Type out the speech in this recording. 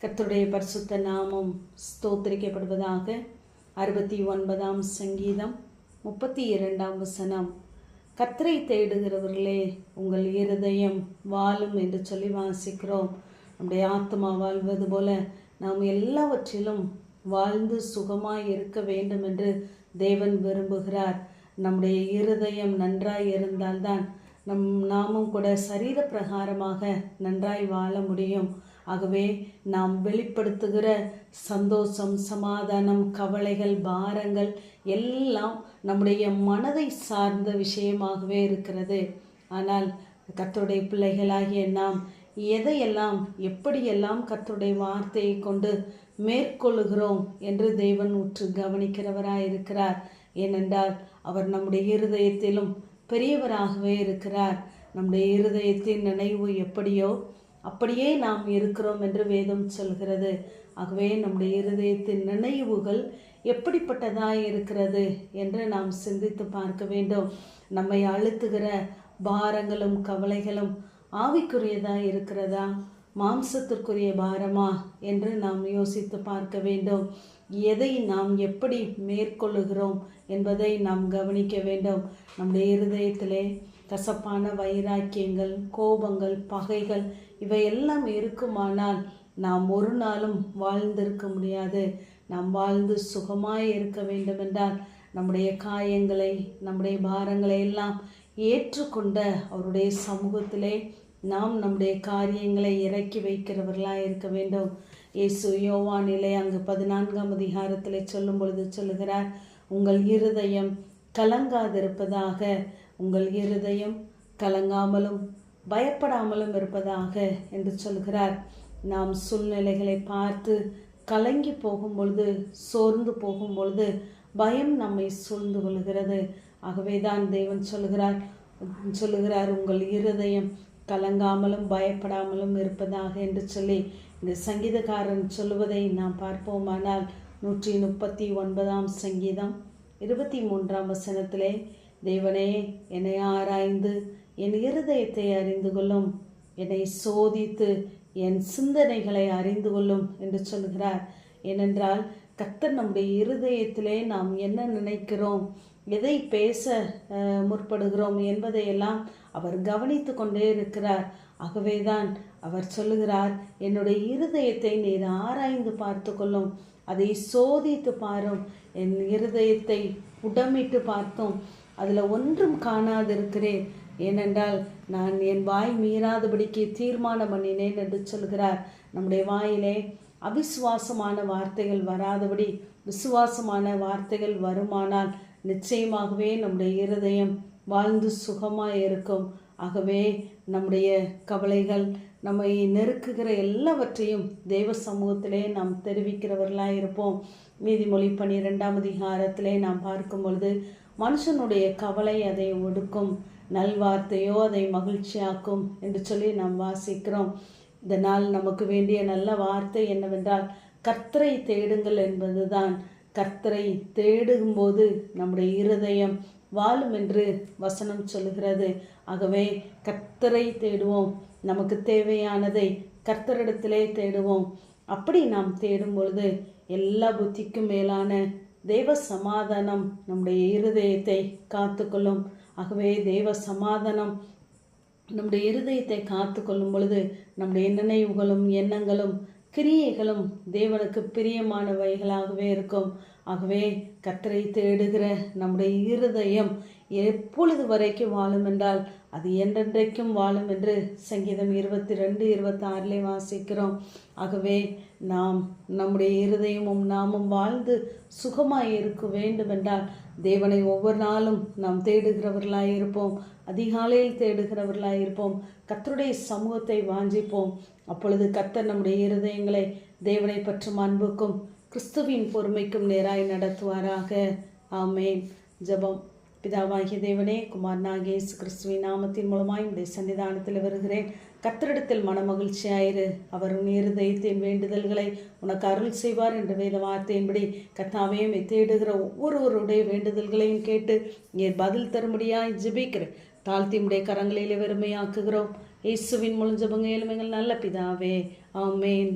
கர்த்தருடைய பரிசுத்த நாமம் ஸ்தோத்திரிக்கப்படுவதாக. 69ஆம் சங்கீதம் 32ஆம் வசனம். கர்த்தரை தேடுகிறவர்களே, உங்கள் இருதயம் வாழும் என்று சொல்லி வாசிக்கிறோம். நம்முடைய ஆத்மா வாழ்வது போல நாம் எல்லாவற்றிலும் வாழ்ந்து சுகமாய் இருக்க வேண்டும் என்று தேவன் விரும்புகிறார். நம்முடைய இருதயம் நன்றாய் இருந்தால்தான் நாமும் கூட சரீர பிரகாரமாக நன்றாய் வாழ முடியும். ஆகவே நாம் வெளிப்படுத்துகிற சந்தோஷம், சமாதானம், கவலைகள், பாரங்கள் எல்லாம் நம்முடைய மனதை சார்ந்த விஷயமாகவே இருக்கிறது. ஆனால் கர்த்தருடைய பிள்ளைகளாகிய நாம் எதையெல்லாம் எப்படியெல்லாம் கர்த்தருடைய வார்த்தையை கொண்டு மேற்கொள்ளுகிறோம் என்று தேவன் உற்று கவனிக்கிறவராயிருக்கிறார். ஏனென்றால் அவர் நம்முடைய இருதயத்திலும் பெரியவராகவே இருக்கிறார். நம்முடைய இருதயத்தின் நினைவு எப்படியோ அப்படியே நாம் இருக்கிறோம் என்று வேதம் சொல்கிறது. ஆகவே நம்முடைய இருதயத்தின் நினைவுகள் எப்படிப்பட்டதாய் இருக்கிறது என்று நாம் சிந்தித்து பார்க்க வேண்டும். நம்மை அழுத்துகிற பாரங்களும் கவலைகளும் ஆவிக்குரியதாய் இருக்கிறதா, மாம்சத்திற்குரிய பாரமா என்று நாம் யோசித்து பார்க்க வேண்டும். எதை நாம் எப்படி மேற்கொள்ளுகிறோம் என்பதை நாம் கவனிக்க வேண்டும். நம்முடைய இருதயத்திலே கசப்பான வைராக்கியங்கள், கோபங்கள், பகைகள் இவையெல்லாம் இருக்குமானால் நாம் ஒரு நாளும் வாழ்ந்திருக்க முடியாது. நாம் வாழ்ந்து சுகமாய் இருக்க வேண்டுமென்றால் நம்முடைய காயங்களை, நம்முடைய பாரங்களை எல்லாம் ஏற்றுக்கொண்ட அவருடைய சமூகத்திலே நாம் நம்முடைய காரியங்களை இறக்கி வைக்கிறவர்களாக இருக்க வேண்டும். இயேசு யோவானிலே அங்கு 14ஆம் அதிகாரத்தில் சொல்லும் பொழுது சொல்லுகிறார், உங்கள் இருதயம் கலங்காதிருப்பதாக, உங்கள் இருதயம் கலங்காமலும் பயப்படாமலும் இருப்பதாக என்று சொல்கிறார். நாம் சூழ்நிலைகளை பார்த்து கலங்கி போகும் பொழுது, சோர்ந்து போகும் பொழுது பயம் நம்மை சூழ்ந்து கொள்கிறது. ஆகவே தான் தேவன் சொல்லுகிறார் உங்கள் இருதயம் கலங்காமலும் பயப்படாமலும் இருப்பதாக என்று சொல்லி இந்த சங்கீதக்காரன் சொல்லுவதை நாம் பார்ப்போமானால் 139ஆம் சங்கீதம் 23ஆம் வசனத்திலே, தேவனே என்னை ஆராய்ந்து என் இருதயத்தை அறிந்து கொள்ளும், என்னை சோதித்து என் சிந்தனைகளை அறிந்து கொள்ளும் என்று சொல்கிறார். ஏனென்றால் கர்த்தர் நம்முடைய இருதயத்திலே நாம் என்ன நினைக்கிறோம், எதை பேச முற்படுகிறோம் என்பதையெல்லாம் அவர் கவனித்து கொண்டே இருக்கிறார். ஆகவேதான் அவர் சொல்லுகிறார், என்னுடைய இருதயத்தை நீர் ஆராய்ந்து பார்த்து கொள்ளும், அதை சோதித்து பாரும். என் இருதயத்தை உடமிட்டு பார்த்தோம், அதில் ஒன்றும் காணாதிருக்கிறேன். ஏனென்றால் நான் என் வாய் மீறாதபடிக்கு தீர்மானம் பண்ணினேன் என்று சொல்கிறார். நம்முடைய வாயிலே அவிசுவாசமான வார்த்தைகள் வராதபடி விசுவாசமான வார்த்தைகள் வருமானால் நிச்சயமாகவே நம்முடைய இருதயம் வாழ்ந்து சுகமாக இருக்கும். ஆகவே நம்முடைய கவலைகள், நம்மை நெருக்குகிற எல்லாவற்றையும் தேவ சமூகத்திலே நாம் தெரிவிக்கிறவர்களாக இருப்போம். நீதிமொழி 12ஆம் அதிகாரத்திலே நாம் பார்க்கும் பொழுது, மனுஷனுடைய கவலை அதை ஒடுக்கும், நல்வார்த்தையோ அதை மகிழ்ச்சியாக்கும் என்று சொல்லி நாம் வாசிக்கிறோம். இதனால் நமக்கு வேண்டிய நல்ல வார்த்தை என்னவென்றால், கர்த்தரை தேடுங்கள் என்பதுதான். கர்த்தரை தேடும்போது நம்முடைய இருதயம் வாழும் என்று வசனம் சொல்லுகிறது. ஆகவே கர்த்தரை தேடுவோம், நமக்கு தேவையானதை கர்த்தரிடத்திலே தேடுவோம். அப்படி நாம் தேடும் பொழுது எல்லா புத்திக்கும் மேலான தேவ சமாதானம் நம்முடைய இருதயத்தை காத்துக்கொள்ளும். ஆகவே தேவ சமாதானம் நம்முடைய இருதயத்தை காத்து கொள்ளும் பொழுது நம்முடைய நினைவுகளும் எண்ணங்களும் கிரியைகளும் தேவனுக்கு பிரியமானவைகளாகவே இருக்கும். ஆகவே கர்த்தரை தேடுகிற நம்முடைய இருதயம் எப்பொழுது வரைக்கும் வாழும் என்றால் அது என்றென்றைக்கும் வாழும் என்று சங்கீதம் 22-26 வாசிக்கிறோம். ஆகவே நாம் நம்முடைய இருதயமும் நாமும் வாழ்ந்து சுகமாய் இருக்க வேண்டும் என்றால் தேவனை ஒவ்வொரு நாளும் நாம் தேடுகிறவர்களாய் இருப்போம், அதிகாலையில் தேடுகிறவர்களாய் இருப்போம், கர்த்தருடைய சமூகத்தை வாஞ்சிப்போம். அப்பொழுது கர்த்தர் நம்முடைய இருதயங்களை தேவனை பற்றும் அன்புக்கும் கிறிஸ்துவின் பொறுமைக்கும் நேராய் நடத்துவாராக. ஆமேன். ஜெபம். பிதாவாகிய தேவனே, குமாரனாகிய இயேசு கிறிஸ்துவின் நாமத்தின் மூலமாய் உடைய சன்னிதானத்தில் வருகிறேன். கர்த்தரிடத்தில் மனமகிழ்ச்சியாயிரு, அவர் உன் இருதயத்தின் வேண்டுதல்களை உனக்கு அருள் செய்வார் என்ற வேத வார்த்தையின்படி கர்த்தாவே தேடுகிற ஒவ்வொருவருடைய வேண்டுதல்களையும் கேட்டு நீர் பதில் தரும்படியாய் ஜெபிக்கிறேன். தாழ்த்தி உடைய கரங்களிலே வெறுமையாக்குகிறோம். இயேசுவின் மூலம் ஜெபங்க, எங்கள் நல்ல பிதாவே. ஆமேன்.